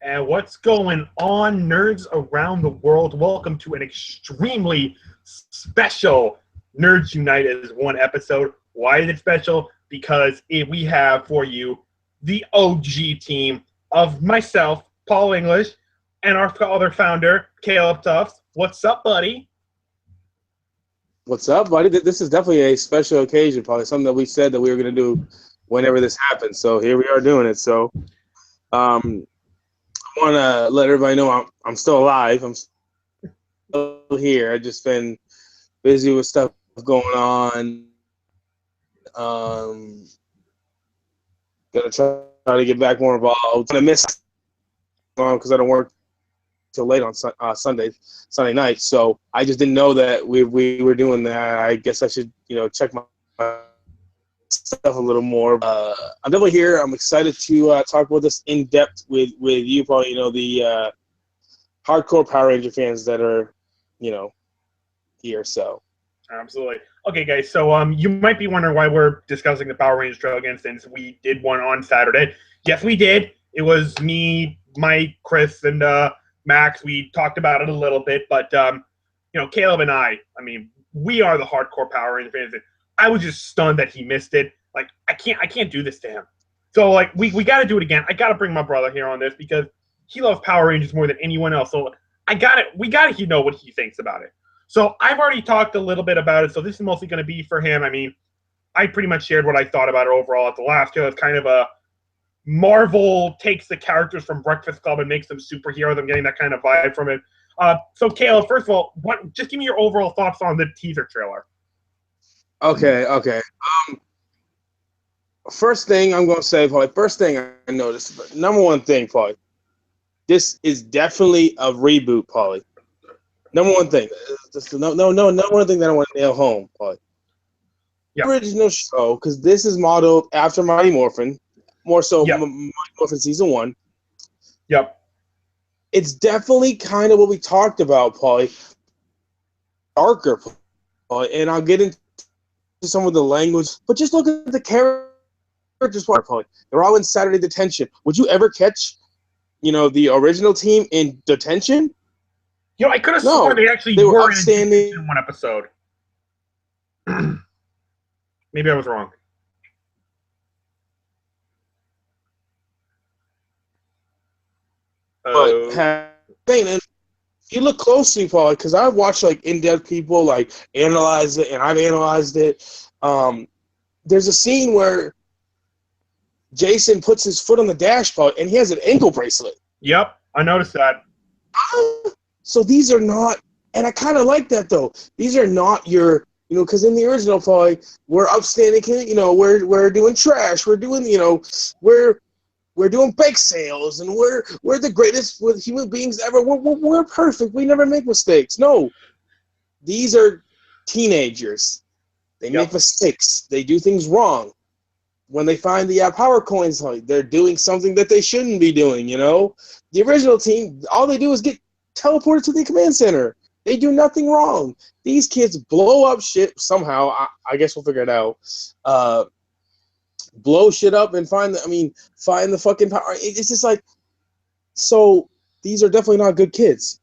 And what's going on, nerds around the world? Welcome to an extremely special Nerds Unite as one episode. Why is it special? Because we have for you the OG team of myself, Paul English, and our other founder, Caleb Tufts. What's up, buddy? What's up, buddy? This is definitely a special occasion, probably something that we said that we were going to do whenever this happens. So here we are doing it. So I want to let everybody know I'm still alive. I'm still here. I've just been busy with stuff going on. Gonna try to get back more involved. I'm gonna miss because I don't work till late on Sunday night. So I just didn't know that we were doing that. I guess I should check my stuff a little more. I'm definitely here. I'm excited to talk about this in depth with you, Paul. The hardcore Power Ranger fans that are here. So absolutely. Okay, guys, so you might be wondering why we're discussing the Power Rangers trail again, since we did one on Saturday. Yes, we did. It was me, Mike, Chris, and Max. We talked about it a little bit, but Caleb and I mean, we are the hardcore Power Rangers fans. I was just stunned that he missed it. Like, I can't do this to him. So, like, we got to do it again. I got to bring my brother here on this because he loves Power Rangers more than anyone else. So we got to know what he thinks about it. So I've already talked a little bit about it, so this is mostly going to be for him. I mean, I pretty much shared what I thought about it overall at the last year. It's kind of a Marvel takes the characters from Breakfast Club and makes them superheroes. I'm getting that kind of vibe from it. So, Caleb, first of all, just give me your overall thoughts on the teaser trailer. Okay. First thing I'm going to say, Paulie, first thing I noticed, number one thing, Paulie, this is definitely a reboot, Paulie. Number one thing. Number one thing that I want to nail home, Paulie. Yep. Original show, because this is modeled after Mighty Morphin, more so Yep. Mighty Morphin Season 1. Yep. It's definitely kind of what we talked about, Paulie. Darker, Paulie, and I'll get into some of the language, but just look at the characters, Paulie. They're all in Saturday detention. Would you ever catch, the original team in detention? I could have sworn they actually were outstanding in one episode. Maybe I was wrong. But and you look closely, Paul, because I've watched in-depth people analyze it, and I've analyzed it. There's a scene where Jason puts his foot on the dash, Paul, and he has an ankle bracelet. Yep, I noticed that. So these are not, and I kind of like that though. These are not your, because in the original, Paul, we're upstanding, we're doing trash, we're doing, we're doing bake sales, and we're the greatest with human beings ever. We're perfect. We never make mistakes. No, these are teenagers. They make mistakes. They do things wrong. When they find the power coins, they're doing something that they shouldn't be doing. The original team, all they do is get teleported to the command center. They do nothing wrong. These kids blow up shit somehow. I guess we'll figure it out. Blow shit up and find the fucking power. It's just so these are definitely not good kids.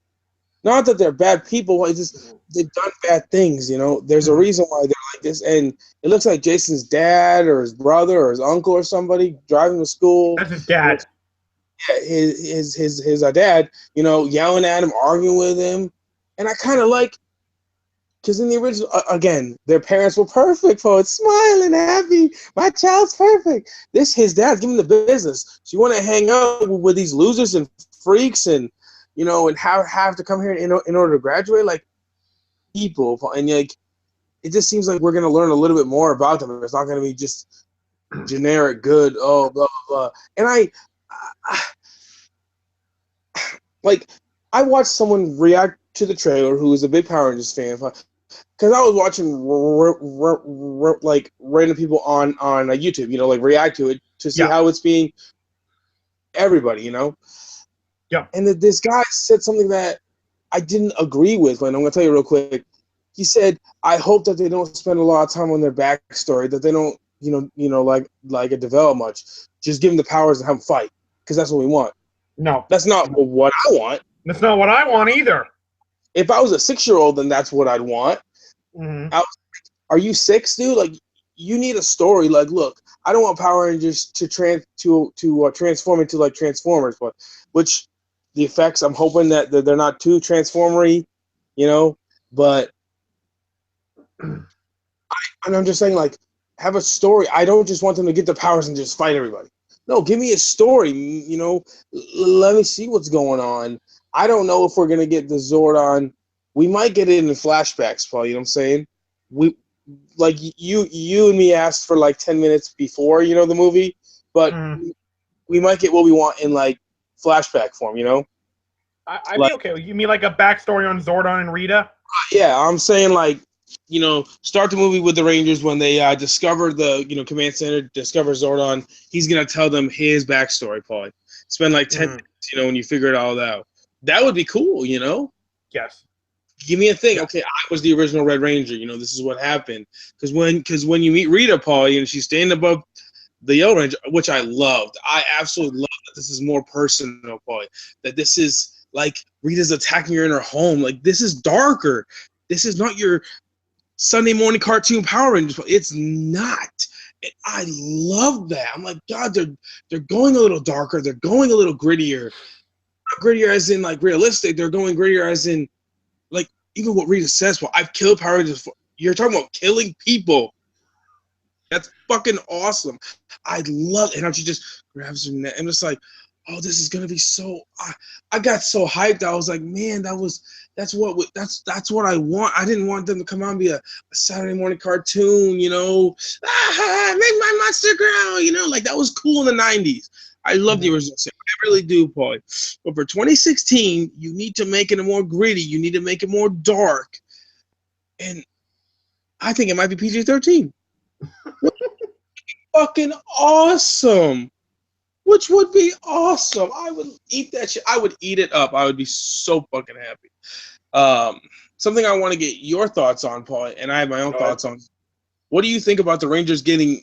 Not that they're bad people. It's just they've done bad things. There's a reason why they're like this. And it looks like Jason's dad or his brother or his uncle or somebody driving to school. That's his dad. His dad, yelling at him, arguing with him. And I kind of like, because in the original, again, their parents were perfect, folks, smiling, happy. My child's perfect. His dad's giving the business. So you want to hang out with these losers and freaks and, and have to come here in order to graduate? Like, people. And, it just seems like we're going to learn a little bit more about them. It's not going to be just generic good, blah, blah, blah. And I watched someone react to the trailer who is a big Power Rangers fan, because I was watching random people on YouTube, react to it to see how it's being everybody, Yeah. And this guy said something that I didn't agree with, and I'm going to tell you real quick. He said, I hope that they don't spend a lot of time on their backstory, that they don't, develop much. Just give them the powers and have them fight, because that's what we want. No, That's not what I want. that's not what I want either. If I was a 6-year-old, then that's what I'd want. Mm-hmm. Are you 6, dude? Like, you need a story. Like, look, I don't want Power Rangers to transform into like Transformers, but which the effects I'm hoping that they're not too transformery, you know. But and I'm just saying, like, have a story. I don't just want them to get the powers and just fight everybody. No, give me a story. You know, let me see what's going on. I don't know if we're gonna get the Zordon. We might get it in flashbacks, Paul. You know what I'm saying? We like you and me asked for like 10 minutes before the movie, but Mm-hmm. we might get what we want in like flashback form. You know, I'd be like okay. You mean like a backstory on Zordon and Rita? yeah, I'm saying like start the movie with the Rangers when they discover the command center, discover Zordon. He's gonna tell them his backstory, Paul. Spend like 10 minutes, when you figure it all out. That would be cool, Yes. Give me a thing. Yeah. Okay, I was the original Red Ranger. This is what happened. Because when you meet Rita, Paul, she's standing above the Yellow Ranger, which I loved. I absolutely love that this is more personal, Paul. That this is like Rita's attacking her in her home. Like, this is darker. This is not your Sunday morning cartoon Power Rangers. It's not. And I love that. I'm like, God, they're going a little darker. They're going a little grittier. Not grittier as in like realistic. They're going grittier as in like even what Rita says. Well, I've killed Power Rangers. You're talking about killing people. That's fucking awesome. I love it. And she just grabs her neck. I'm just like, oh, this is gonna be so. I got so hyped. I was like, man, that's what I want. I didn't want them to come out and be a Saturday morning cartoon, make my monster grow, like that was cool in the '90s. I love the original series. I really do, Paul. But for 2016, you need to make it more gritty. You need to make it more dark. And I think it might be PG-13. Fucking awesome. Which would be awesome. I would eat that shit. I would eat it up. I would be so fucking happy. Something I want to get your thoughts on, Paul, and I have my own thoughts on. What do you think about the Rangers getting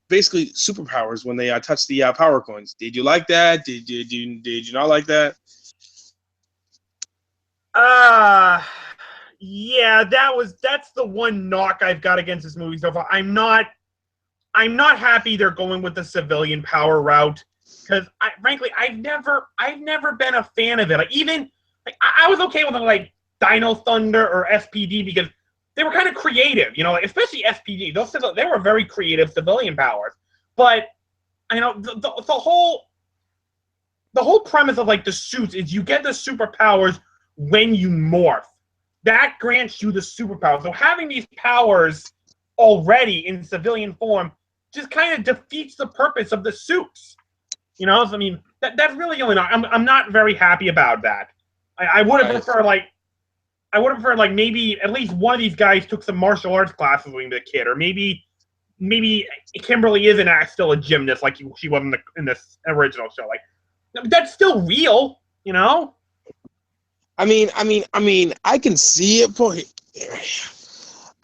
basically superpowers when they touch the power coins? Did you like that? Did you not like that? Yeah, that's the one knock I've got against this movie so far. I'm not happy they're going with the civilian power route because frankly I've never been a fan of it. Like even like I was okay with like Dino Thunder or SPD because they were kind of creative, like especially SPD. They were very creative civilian powers. But the whole premise of like the suits is you get the superpowers when you morph. That grants you the superpower. So having these powers already in civilian form just kind of defeats the purpose of the suits. So, I mean, that's really only not. I'm not very happy about that. I would have preferred like maybe at least one of these guys took some martial arts classes when he was a kid, or maybe Kimberly isn't still a gymnast like she was in this original show. Like that's still real, I mean, I can see it, Paul.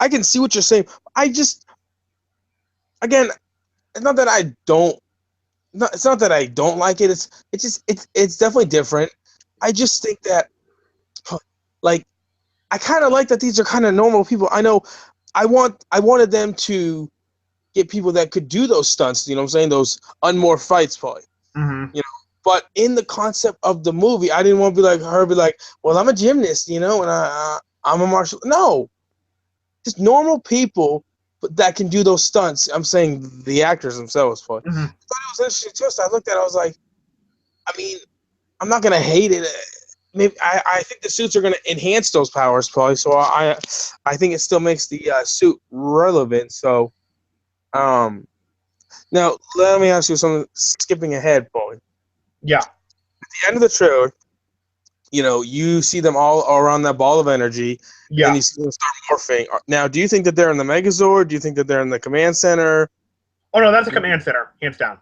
I can see what you're saying. I just, again, it's not that I don't. No, it's not that I don't like it. It's definitely different. I just think that, like, I kind of like that these are kind of normal people. I know, I wanted them to get people that could do those stunts. You know what I'm saying? Those unmorphed fights, Paul. Mm-hmm. But in the concept of the movie, I didn't want to be like, well, I'm a gymnast, and I'm a martial. No, just normal people that can do those stunts. I'm saying the actors themselves. But Mm-hmm. I thought it was interesting too. So I looked at it, I was like, I mean, I'm not gonna hate it. Maybe I think the suits are gonna enhance those powers, probably. So I think it still makes the suit relevant. So now let me ask you something. Skipping ahead, Paul. Yeah. At the end of the trailer, you see them all around that ball of energy, and then you see them start morphing. Now, do you think that they're in the Megazord? Do you think that they're in the command center? Oh no, that's a command center, hands down.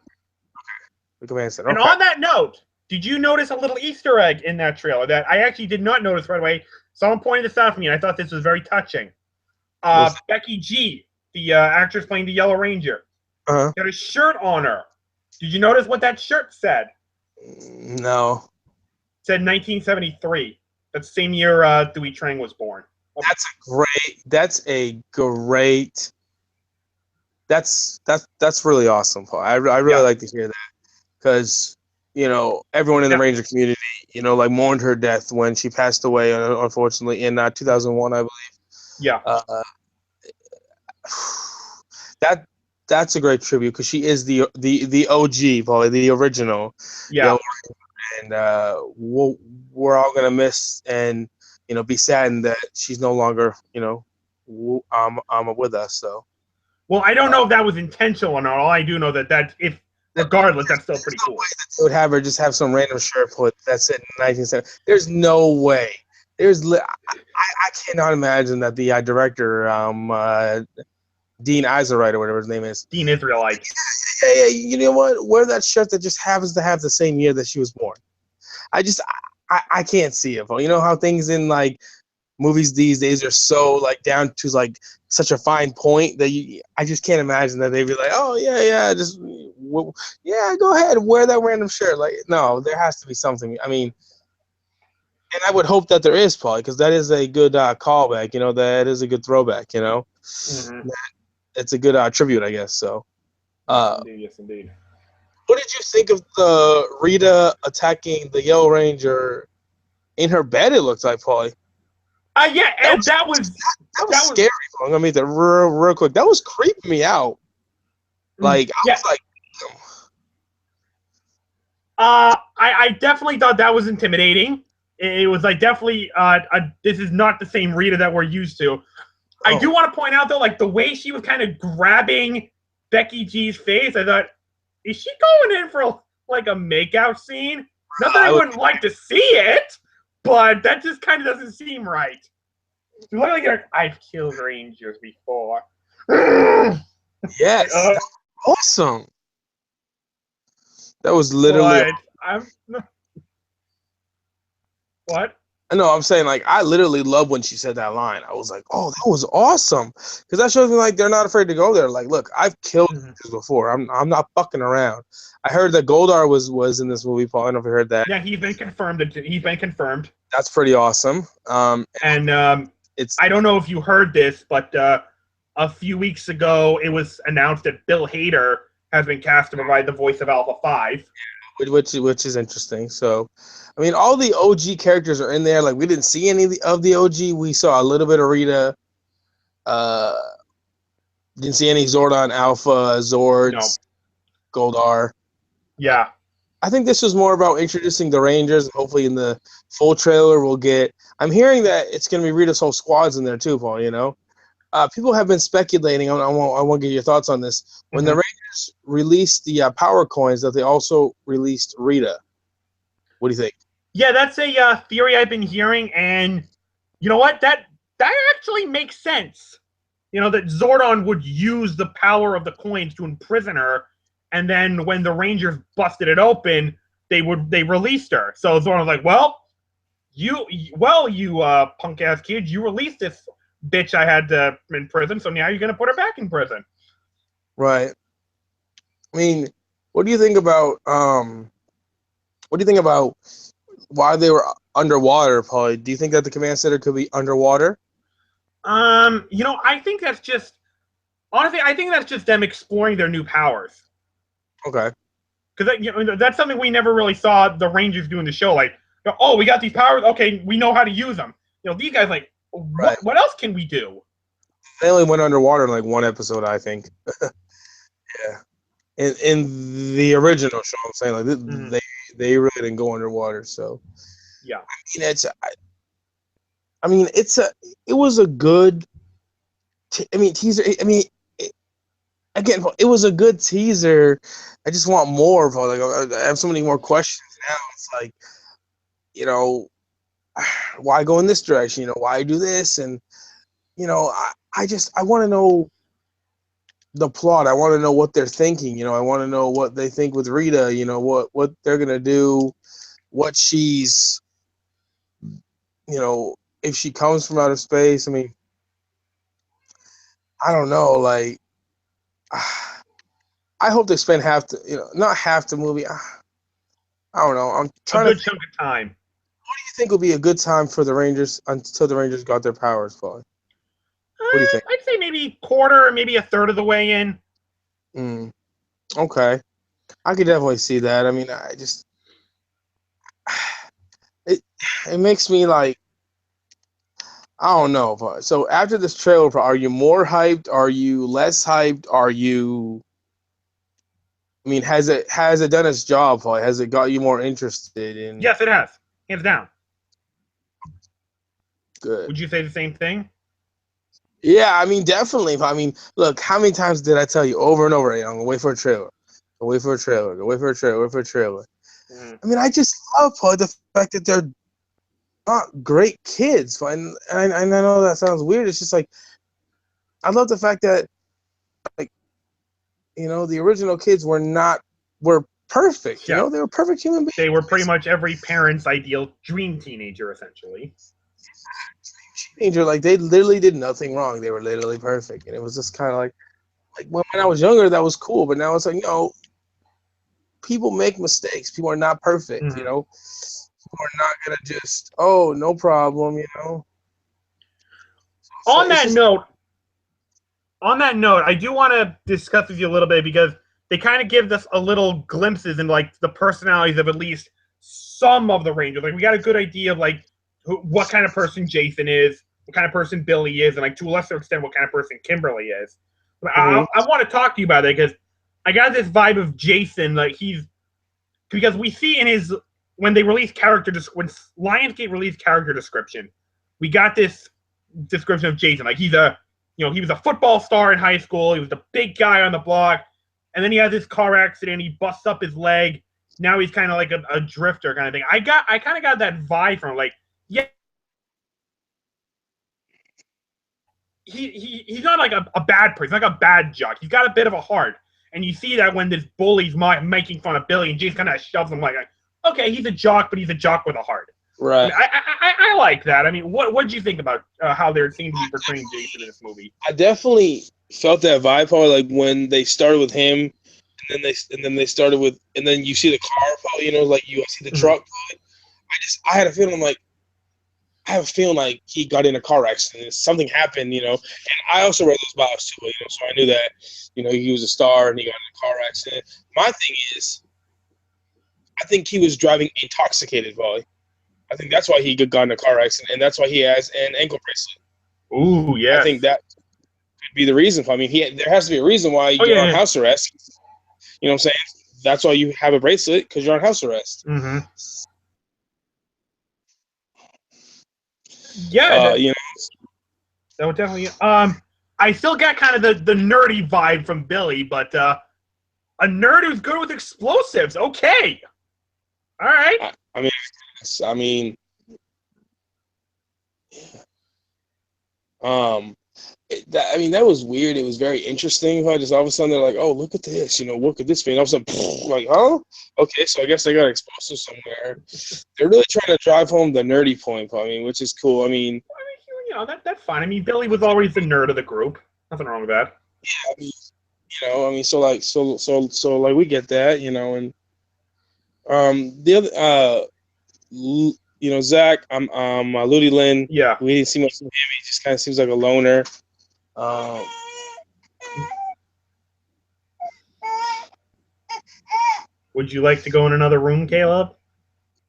The command center. And Okay. on that note, did you notice a little Easter egg in that trailer that I actually did not notice right away? Someone pointed this out to me, and I thought this was very touching. Becky G, the actress playing the Yellow Ranger, got a shirt on her. Did you notice what that shirt said? No. Said 1973. That's the same year Dewey Trang was born. That's a great. That's really awesome, Paul. I really like to hear that because everyone in the Ranger community like mourned her death when she passed away unfortunately in 2001, I believe. Yeah. That's a great tribute because she is the OG, Paul, the original. Yeah. And we're all gonna miss and be saddened that she's no longer with us. So. Well, I don't know if that was intentional or not. All I do know that if regardless, that's still pretty cool. They would have her just have some random shirt put that's it in 1970. There's no way. I cannot imagine that the director, Dean Iserite or whatever his name is. Dean Israelite. Yeah, you know what? Wear that shirt that just happens to have the same year that she was born. I can't see it. You know how things in like movies these days are so like down to like such a fine point that I just can't imagine that they'd be like, oh yeah, go ahead, wear that random shirt. Like, no, there has to be something. I mean, and I would hope that there is, Paul, because that is a good callback. That is a good throwback. Mm-hmm. It's a good tribute, I guess. So, yes, indeed. What did you think of the Rita attacking the Yellow Ranger in her bed? It looks like, Paulie. Yeah, and that was scary. I'm gonna make that real quick. That was creeping me out. Like I was like, I definitely thought that was intimidating. It was like definitely this is not the same Rita that we're used to. I do want to point out though, like the way she was kind of grabbing Becky G's face, I thought, is she going in for like a makeout scene? Not that I wouldn't like to see it, but that just kind of doesn't seem right. You look like I've killed Rangers before. Yes, awesome. That was literally. What? No, I'm saying like I literally love when she said that line. I was like, oh, that was awesome, because that shows me like they're not afraid to go there. Like, look, I've killed this before. I'm not fucking around. I heard that Goldar was in this movie, Paul. I don't know if you heard that. Yeah, he's been confirmed. That's pretty awesome. It's I don't know if you heard this, but a few weeks ago it was announced that Bill Hader has been cast to provide the voice of Alpha 5. Which is interesting. So, I mean, all the OG characters are in there. Like, we didn't see any of the OG. We saw a little bit of Rita. Didn't see any Zordon Alpha, Zords, Goldar. Yeah. I think this was more about introducing the Rangers. Hopefully, in the full trailer, we'll get. I'm hearing that it's going to be Rita's whole squad's in there too, Paul. People have been speculating. I want to get your thoughts on this. When the Rangers released the power coins, that they also released Rita. What do you think? Yeah, that's a theory I've been hearing, and you know what? That actually makes sense. That Zordon would use the power of the coins to imprison her, and then when the Rangers busted it open, they released her. So Zordon was like, "Well, you punk ass kid, you released this bitch I had in prison, so now you're gonna put her back in prison." Right. I mean, what do you think about why they were underwater, Paul? Do you think that the command center could be underwater? I think that's just honestly, I think that's just them exploring their new powers. Okay. Because that's something we never really saw the Rangers do in the show. Like, oh, we got these powers. Okay, we know how to use them. These guys like, what else can we do? They only went underwater in like one episode, I think. Yeah. In the original show, I'm saying like they really didn't go underwater. So yeah, it was a good. Teaser. Again, it was a good teaser. I just want more. Like I have so many more questions now. It's like, why go in this direction? Why do this? And I want to know the plot. I want to know what they're thinking. I want to know what they think with Rita. What they're gonna do. What she's, if she comes from outer space. I mean, I don't know. Like, I hope they spend not half the movie. I don't know. I'm A trying to good think. chunk of time. What do you think would be a good time for the Rangers until the Rangers got their powers fully? What do you think? I'd say maybe quarter, maybe a third of the way in. Okay, I could definitely see that. I mean, it makes me like, I don't know. But so after this trailer, are you more hyped? Are you less hyped? Are you? I mean, has it done its job? Paul? Has it got you more interested in? Yes, it has. Hands down. Good. Would you say the same thing? Yeah, I mean, definitely. I mean, look, how many times did I tell you over and over again? I'm gonna wait for a trailer. Go wait for a trailer. Go wait for a trailer. Wait for a trailer. I mean, I just love Paul, the fact that they're not great kids. And I know that sounds weird. It's just like I love the fact that like the original kids were perfect. Yeah. They were perfect human beings. They were pretty much every parent's ideal dream teenager, essentially. Teenager, like they literally did nothing wrong. They were literally perfect, and it was just kind of like when I was younger, that was cool. But now it's like people make mistakes. People are not perfect. Mm-hmm. People are not gonna just no problem. On that note, I do want to discuss with you a little bit because they kind of give us a little glimpses into like the personalities of at least some of the Rangers. Like we got a good idea of like what kind of person Jason is, what kind of person Billy is, and like to a lesser extent what kind of person Kimberly is. But I want to talk to you about it because I got this vibe of Jason, like because we see in his when they release when Lionsgate released character description, we got this description of Jason, like he was a football star in high school. He was the big guy on the block. And then he has this car accident. He busts up his leg. Now he's kind of like a drifter kind of thing. I kind of got that vibe from him. Like, yeah, he's not like a bad person. He's like a bad jock. He's got a bit of a heart. And you see that when this bully's making fun of Billy, and Jason kind of shoves him like, okay, he's a jock, but he's a jock with a heart. Right. I like that. I mean, what did you think about how they seem to be portraying Jason in this movie? I definitely felt that vibe, Paul, like when they started with him, and then they started with, and then you see the car, Paul, like you see the truck. I had a feeling like he got in a car accident. Something happened, and I also read those bios too, so I knew that, he was a star and he got in a car accident. My thing is, I think he was driving intoxicated, Paul. I think that's why he got in a car accident, and that's why he has an ankle bracelet. Ooh, yeah. I think that could be the reason. I mean, there has to be a reason why you're on house arrest. You know what I'm saying? That's why you have a bracelet, because you're on house arrest. Mm-hmm. Yeah, that would definitely. I still got kind of the nerdy vibe from Billy, but a nerd who's good with explosives. Okay, all right. I mean, that was weird. It was very interesting. Just all of a sudden they're like, "Oh, look at this! Look at this thing." All of a sudden, like, "Huh? Okay, so I guess they got explosives somewhere." They're really trying to drive home the nerdy point, which is cool. That's fine. I mean, Billy was always the nerd of the group. Nothing wrong with that. Yeah, so we get that, and the other, Zach, Ludi Lin. Yeah, we didn't see much of him. He just kind of seems like a loner. Would you like to go in another room, Caleb?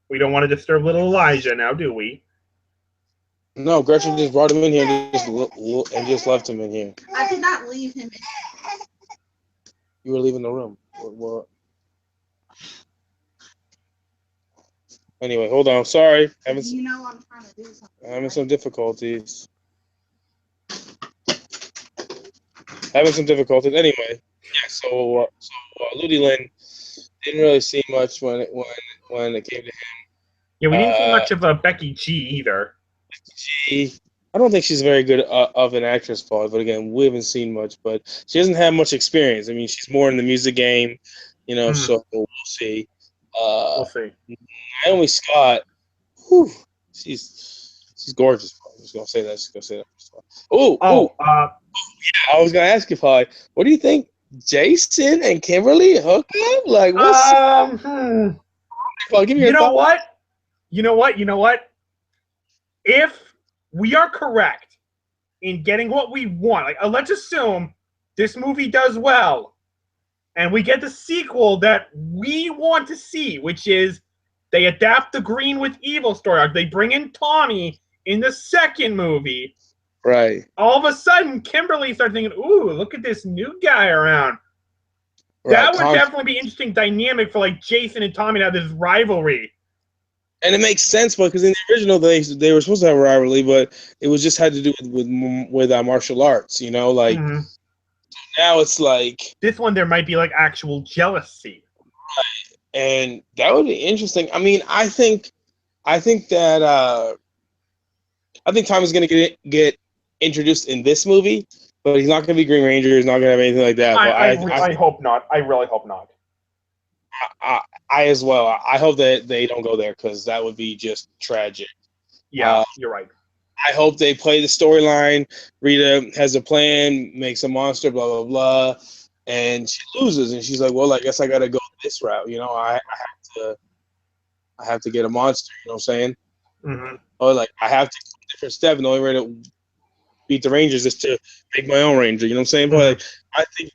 We don't want to disturb little Elijah now, do we? No, Gretchen just brought him in here and just left him in here. I did not leave him in. You were leaving the room. What? Anyway, hold on. Sorry. I'm trying to do something. Having some difficulties. Anyway, yeah. So Ludi Lin didn't really see much when it came to him. Yeah, we didn't see much of Becky G either. I don't think she's very good of an actress, Paul. But again, we haven't seen much. But she doesn't have much experience. I mean, she's more in the music game, So we'll see. We'll see. Naomi Scott, whew, she's gorgeous. Paul. I'm just gonna say that. Yeah, I was gonna ask you, Paul. What do you think? Jason and Kimberly hook up? Like, what's? Paul, give me You your know thought. what? You know what? You know what? If we are correct in getting what we want, like let's assume this movie does well, and we get the sequel that we want to see, which is they adapt the Green with Evil story arc. They bring in Tommy in the second movie. Right. All of a sudden, Kimberly starts thinking, "Ooh, look at this new guy around." Right. That would definitely be interesting dynamic for like Jason and Tommy to have this rivalry. And it makes sense, because in the original they were supposed to have a rivalry, but it was just had to do with martial arts. Like now it's like This one there might be like actual jealousy. and that would be interesting. I mean, I think that I think Tommy's gonna get introduced in this movie, but he's not gonna be Green Ranger. He's not gonna have anything like that. But I hope not. I really hope not. I as well. I hope that they don't go there, because that would be just tragic. Yeah, you're right. I hope they play the storyline. Rita has a plan, makes a monster, blah blah blah, and she loses, and she's like, "Well, I guess I got to go this route. I have to get a monster. You know what I'm saying? Mm-hmm. Or like I have to take a different step, and the only way to beat the Rangers is to make my own Ranger. You know what I'm saying? Mm-hmm. But like, I think,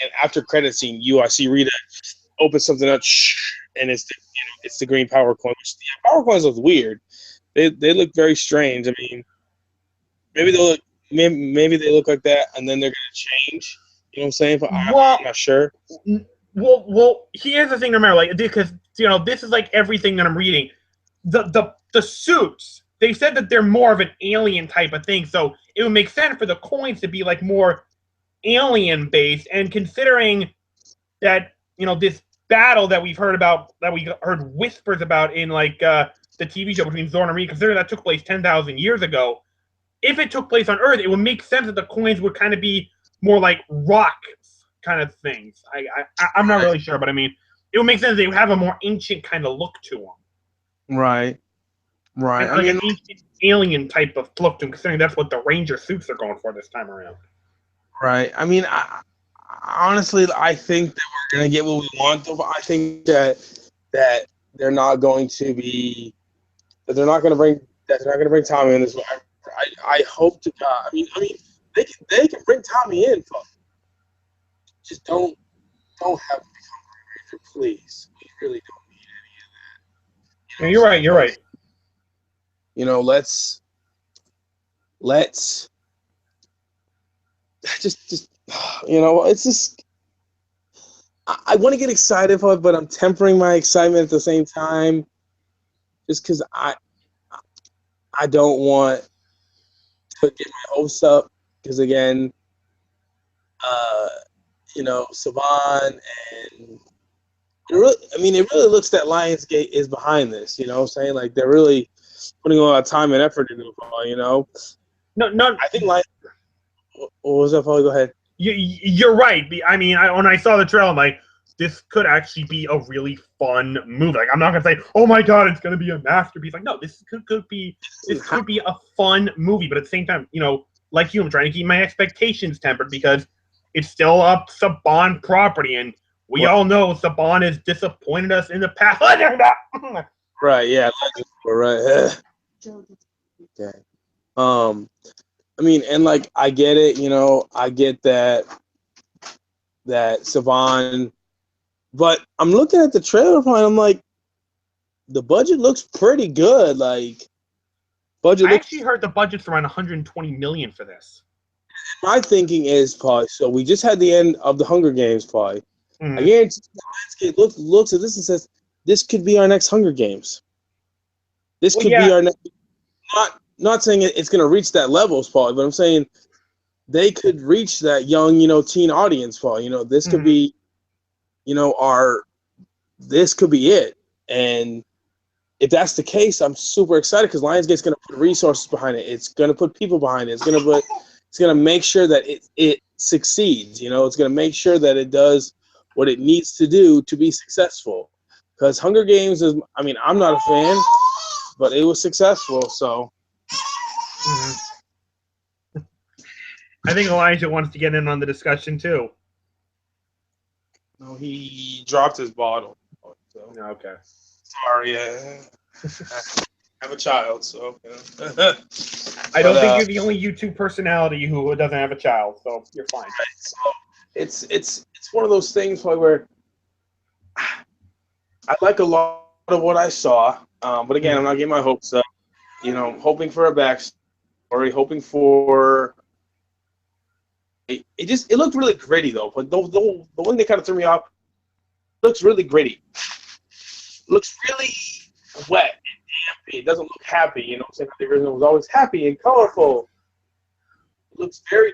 and after credit scene, I see Rita open something up, and it's the green power coin. Which, power coins look weird. They look very strange. I mean, maybe they look like that, and then they're gonna change. You know what I'm saying? But I'm not sure. Well, here's the thing to remember, like, because this is like everything that I'm reading. The suits, they said that they're more of an alien type of thing, so it would make sense for the coins to be like more alien based. And considering that this battle that we've heard about, that we heard whispers about in like the TV show between Zorn and Reed, considering that took place 10,000 years ago, if it took place on Earth, it would make sense that the coins would kind of be more like rock kind of things. I'm not really sure, but I mean, it would make sense they would have a more ancient kind of look to them. Right. And like an ancient alien type of look to them, considering that's what the Ranger suits are going for this time around. Right. I mean, honestly, I think that we're gonna get what we want. Though, but I think that they're not going to be they're not gonna bring Tommy in this. I hope to God. I mean, they can bring Tommy in, but just don't have him become a Ranger, please. We really don't need any of that. Yeah, you're right. Let's just it's just I want to get excited for it, but I'm tempering my excitement at the same time, just because I don't want to get my hopes up, because again, Saban, and it really looks that Lionsgate is behind this. You know what I'm saying? Like, they're really putting a lot of time and effort into it. No. I think what was that? Paul? Go ahead. You're right. I mean, when I saw the trailer, I'm like, this could actually be a really fun movie. Like, I'm not gonna say, oh my god, it's gonna be a masterpiece. Like, no, this could be a fun movie. But at the same time, like you, I'm trying to keep my expectations tempered, because it's still a Saban property, and we all know Saban has disappointed us in the past. Right. Yeah. Right. Okay. I mean, and like, I get it. I get that Saban, but I'm looking at the trailer and I'm like, the budget looks pretty good. Like, I actually heard the budget's around $120 million for this. My thinking is, Paul, so we just had the end of the Hunger Games, Paul. Mm-hmm. I guarantee the landscape looks at this and says, this could be our next Hunger Games. This could be our next. Not saying it's going to reach that level, Paul, but I'm saying they could reach that young, teen audience, Paul. This could be, this could be it. And if that's the case, I'm super excited, because Lionsgate's going to put resources behind it. It's going to put people behind it. It's going to make sure that it succeeds. It's going to make sure that it does what it needs to do to be successful. Because Hunger Games is, I'm not a fan, but it was successful. So, I think Elijah wants to get in on the discussion too. No, he dropped his bottle. So. Okay. Sorry, I have a child, so. I don't think you're the only YouTube personality who doesn't have a child, so you're fine. Right, so it's one of those things where I like a lot of what I saw, but again, I'm not getting my hopes up. Hoping for a backstory, hoping for. It looked really gritty though. But the one that kind of threw me off looks really gritty. Looks really wet and dampy. It doesn't look happy. You know what I'm saying? The original was always happy and colorful. It looks very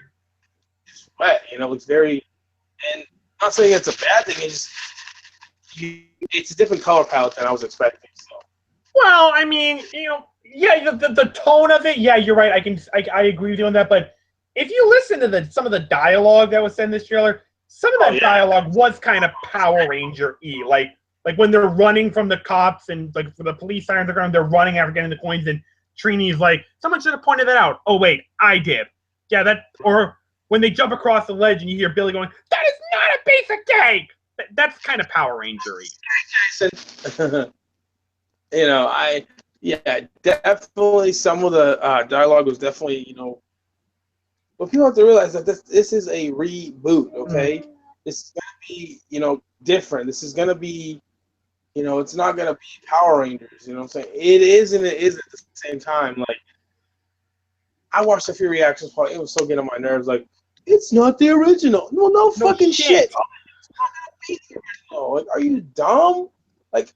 just wet. It looks very. And I'm not saying it's a bad thing. It's a different color palette than I was expecting. So. Well, I mean, yeah, the tone of it, yeah, you're right. I agree with you on that. But if you listen to some of the dialogue that was said in this trailer, some of that dialogue was kind of Power Ranger-y. Like when they're running from the cops and like for the police sirens are going, they're running after getting the coins, and Trini's like, someone should have pointed that out. Oh wait, I did. Yeah, or when they jump across the ledge and you hear Billy going, that is not a piece of cake. That's kind of Power Ranger-y. Jason. Definitely some of the dialogue was definitely, but people have to realize that this is a reboot, okay? Mm-hmm. This is going to be, different. This is going to be, it's not going to be Power Rangers, you know what I'm saying? It is and it isn't at the same time. Like, I watched a few reactions, it was so getting on my nerves, like, it's not the original. No fucking shit. It's not going to be the original. Like, are you dumb? Like,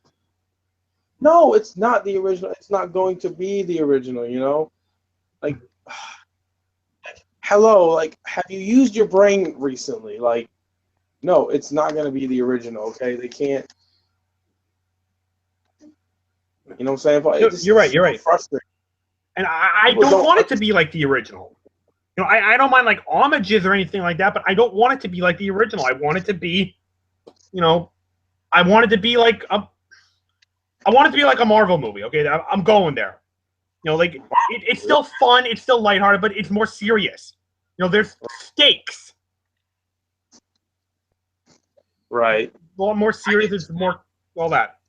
no, it's not the original. It's not going to be the original, Like, hello, like, have you used your brain recently? Like, no, it's not going to be the original, okay? They can't. You know what I'm saying? You're right. You're right. Frustrating. And I don't want it to be like the original. I don't mind like homages or anything like that, but I don't want it to be like the original. I want it to be, I want it to be like a Marvel movie. Okay, I'm going there. Like it's still fun, it's still lighthearted, but it's more serious. There's stakes. Right. A lot more serious. It's more all that.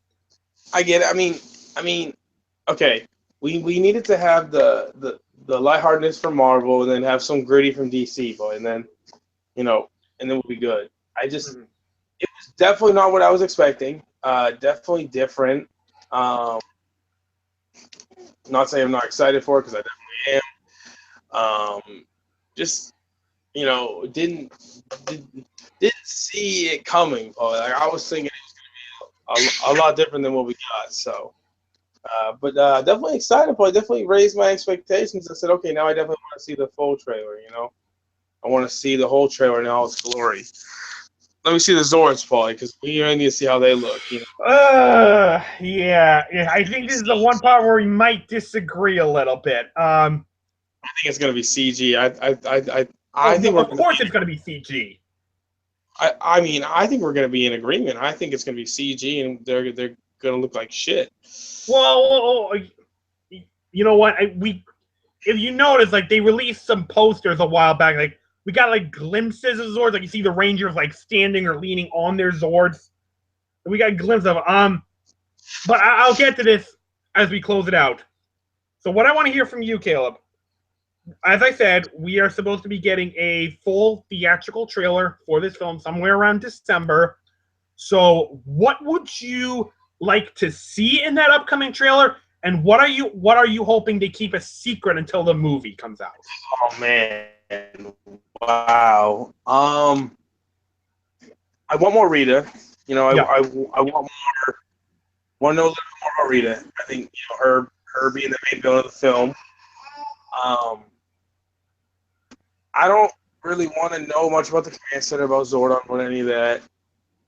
I get it. I mean, okay. We needed to have the lightheartedness from Marvel, and then have some gritty from DC, and then, and then we'll be good. It was definitely not what I was expecting. Definitely different. Not saying I'm not excited for it, because I definitely am. Just, didn't see it coming. Like, I was thinking it was going to be a lot different than what we got. So, but definitely excited for it. Definitely raised my expectations. I said, okay, now I definitely want to see the full trailer. I want to see the whole trailer in all its glory. Let me see the Zords, Paulie, because we need to see how they look. Yeah. I think this is the one part where we might disagree a little bit. I think it's going to be CG. I think of course it's going to be CG. I mean, I think we're going to be in agreement. I think it's going to be CG, and they're going to look like shit. Well, you know what? If you notice, like, they released some posters a while back, like. We got like glimpses of Zords, like you see the Rangers like standing or leaning on their Zords. We got glimpses of them. But I'll get to this as we close it out. So what I want to hear from you, Caleb, as I said, we are supposed to be getting a full theatrical trailer for this film somewhere around December. So what would you like to see in that upcoming trailer? And what are you hoping to keep a secret until the movie comes out? Oh man. Wow. I want more Rita. I want more. Want to know a little bit more about Rita. I think her being the main villain of the film. I don't really want to know much about the Command Center, about Zordon, about any of that.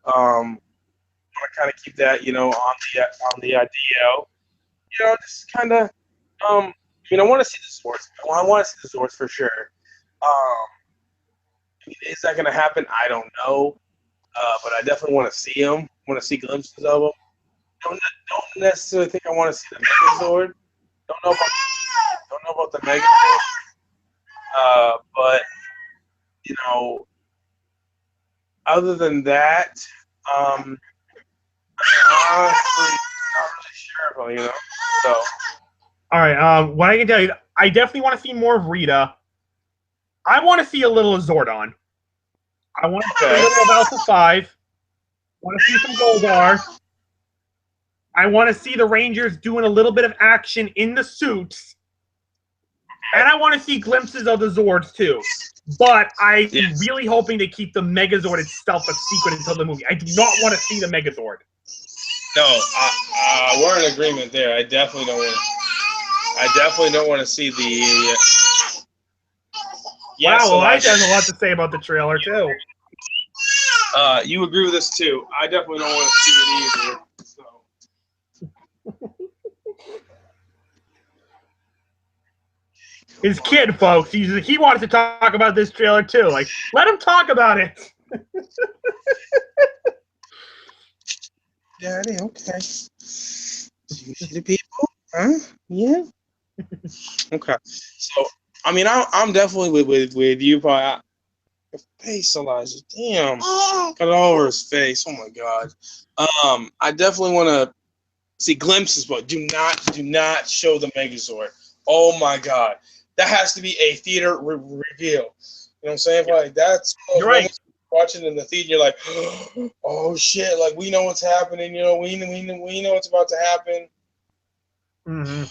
I want to kind of keep that, on the DL. Just kind of, I want to see the Zords. I want to see the Zords for sure. Is that going to happen? I don't know. But I definitely want to see them. Want to see glimpses of them. Don't necessarily think I want to see the Megazord. Don't know about the Megazord. But other than that, honestly, not terrible, you know. So All right. What I can tell you, I definitely want to see more of Rita. I want to see a little of Zordon. I want to see a little of Alpha 5. I want to see some Goldar. I want to see the Rangers doing a little bit of action in the suits. And I want to see glimpses of the Zords, too. But I'm really hoping to keep the Megazord itself a secret until the movie. I do not want to see the Megazord. no, we're in agreement there. I definitely don't want to see the. Wow, Elijah has a lot to say about the trailer, too. You agree with this too. I definitely don't want to see it either. So. His kid, folks, he wants to talk about this trailer too. Like, let him talk about it. Daddy, okay. Do you see the people? Huh? Yeah. Okay. So, I mean, I'm definitely with you, but face, Elijah. Damn. Got it all over his face. Oh my God. I definitely want to see glimpses, but do not show the Megazord. Oh my God. That has to be a theater reveal. You know what I'm saying? Like that's You're right. Watching in the theater, you're like, oh shit! Like we know what's happening. You know, we know what's about to happen. Mm-hmm.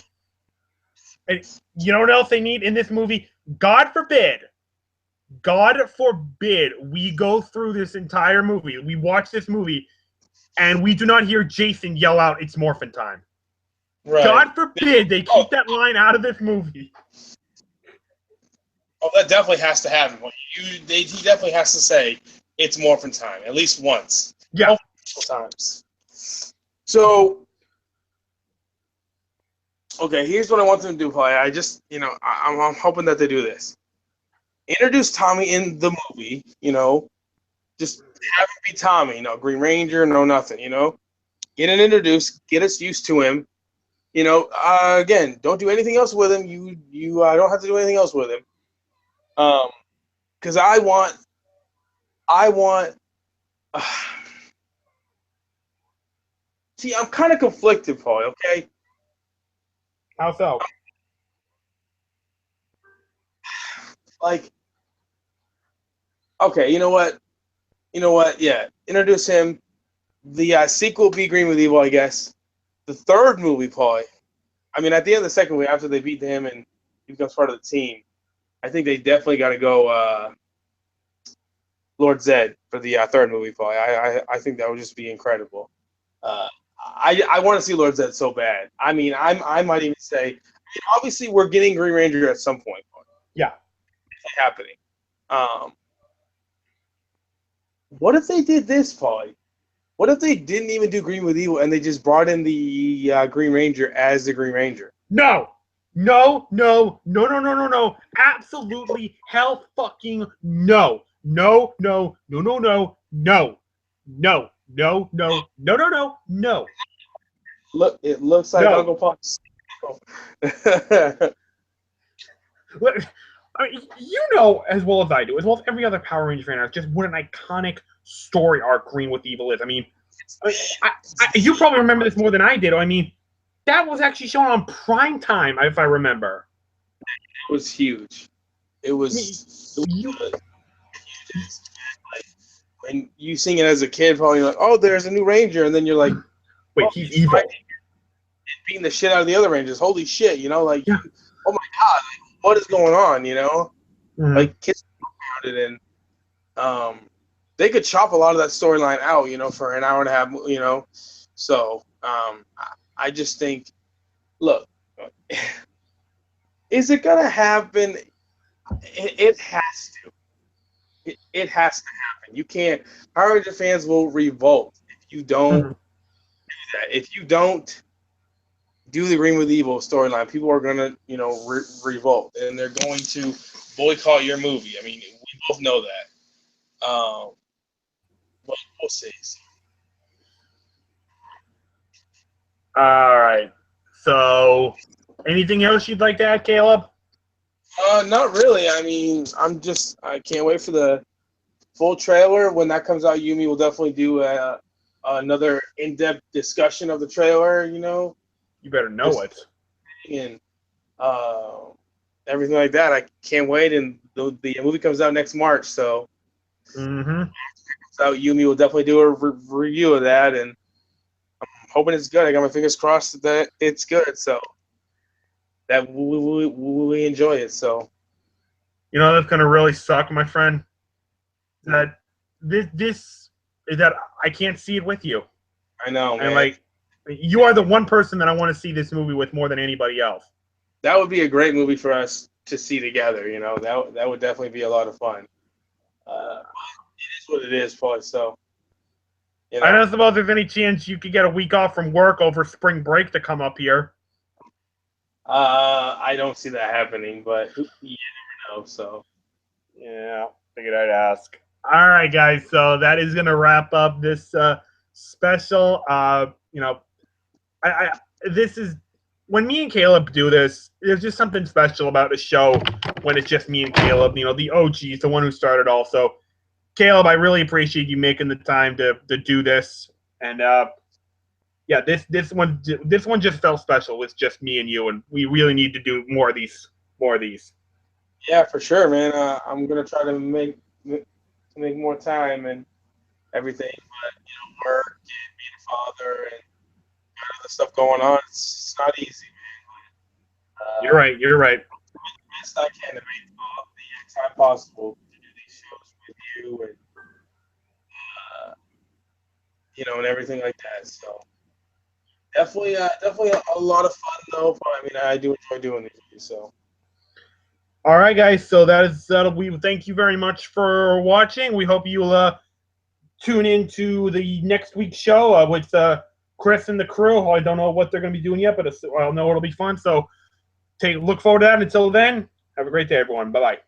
And you know what else they need in this movie? God forbid, we go through this entire movie. We watch this movie, and we do not hear Jason yell out, "It's morphin' time." Right. God forbid they keep that line out of this movie. Oh, that definitely has to happen. He definitely has to say it's morphin' time at least once. Yeah, multiple times. So, okay, here's what I want them to do, Paul. I just, I'm hoping that they do this. Introduce Tommy in the movie. Just have him be Tommy. Green Ranger, no nothing. Get him introduced, get us used to him. Again, don't do anything else with him. You don't have to do anything else with him. Because I want. See, I'm kind of conflicted, Paul. Okay. How so? Like, okay, you know what? Yeah, introduce him. The sequel will be Green with Evil, I guess. The third movie, Paul. I mean, at the end of the second movie, after they beat him and he becomes part of the team, I think they definitely got to go Lord Zed for the third movie, Paul. I think that would just be incredible. I want to see Lord Zed so bad. I mean, I might even say, obviously, we're getting Green Ranger at some point, Paul. Yeah, it's happening. What if they did this, Paul? What if they didn't even do Green with Evil and they just brought in the Green Ranger as the Green Ranger? No. Absolutely hell fucking no. No. Look, it looks like Uncle Pop's. I mean, as well as I do, as well as every other Power Ranger fan, just what an iconic story arc Green with Evil is. I mean, you probably remember this more than I did. I mean, that was actually shown on prime time, if I remember. It was huge. It was good. When you sing it as a kid, probably you're like, oh, there's a new Ranger, and then you're like, wait, he's evil. Beating the shit out of the other Rangers. Holy shit, oh my God, what is going on, Mm-hmm. Like, kids around it, and they could chop a lot of that storyline out, for an hour and a half, So, I just think, look, is it gonna happen? It has to. It has to happen. You can't. Power Ranger fans will revolt if you don't do that. If you don't do the Green with Evil storyline, people are gonna, revolt, and they're going to boycott your movie. I mean, we both know that. But we'll see. All right. So, anything else you'd like to add, Caleb? Not really. I mean, I can't wait for the full trailer. When that comes out, Yumi will definitely do another in-depth discussion of the trailer, You better know it. And everything like that. I can't wait. And the movie comes out next March, so Yumi will definitely do a review of that, and I'm hoping it's good. I got my fingers crossed that it's good, so that we enjoy it. So You know that's gonna really suck, my friend. That this is that I can't see it with you. I know, man. And like, you are the one person that I want to see this movie with more than anybody else. That would be a great movie for us to see together. You know, that would definitely be a lot of fun. It is what it is, Paul. So, you know. I don't suppose there's any chance you could get a week off from work over spring break to come up here. I don't see that happening, but you never know. So, yeah, figured I'd ask. All right, guys. So that is gonna wrap up this special. You know, this is when me and Caleb do this. There's just something special about a show when it's just me and Caleb. You know, the OG's the one who started all. So, Caleb, I really appreciate you making the time to do this. And yeah, this one just felt special. It's just me and you, and we really need to do more of these. Yeah, for sure, man. I'm gonna try to make more time and everything, but work and being a father and other stuff going on, it's not easy, man. You're right. The best I can to make the time possible to do these shows with you and and everything like that. So definitely a lot of fun though. I mean, I do enjoy doing these. So. All right, guys. So that'll be. Thank you very much for watching. We hope you'll tune into the next week's show with Chris and the crew. I don't know what they're going to be doing yet, but I'll know it'll be fun. So look forward to that. Until then, have a great day, everyone. Bye bye.